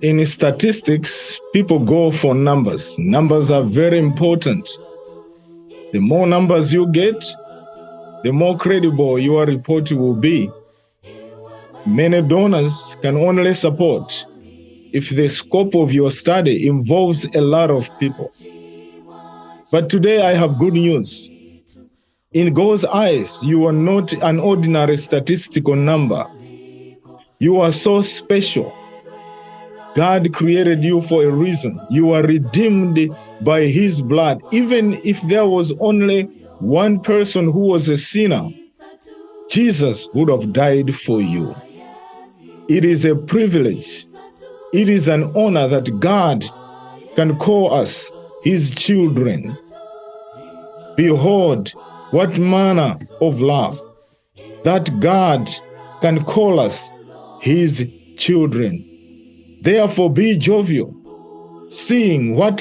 In statistics, people go for numbers. Numbers are very important. The more numbers you get, the more credible your report will be. Many donors can only support if the scope of your study involves a lot of people. But today I have good news. In God's eyes, you are not an ordinary statistical number. You are so special. God created you for a reason. You are redeemed by His blood. Even if there was only one person who was a sinner, Jesus would have died for you. It is a privilege. It is an honor that God can call us His children. Behold, what manner of love that God can call us His children. Therefore be jovial, seeing what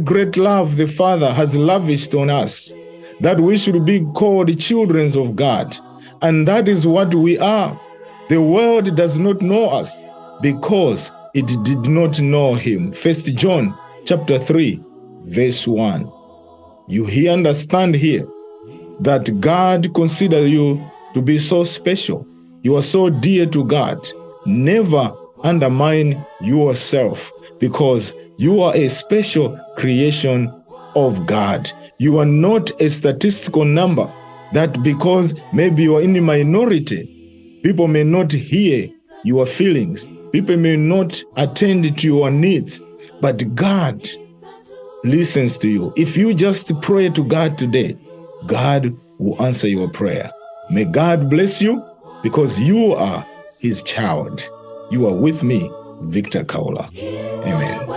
great love the Father has lavished on us, that we should be called children of God. And that is what we are. The world does not know us because it did not know Him. 1 John chapter 3, verse 1. You understand here that God considers you to be so special. You are so dear to God. Never undermine yourself, because you are a special creation of God. You are not a statistical number that because maybe you are in the minority, people may not hear your feelings. People may not attend to your needs, but God listens to you. If you just pray to God today, God will answer your prayer. May God bless you, because you are His child. You are with me, Victor Khaula. Amen.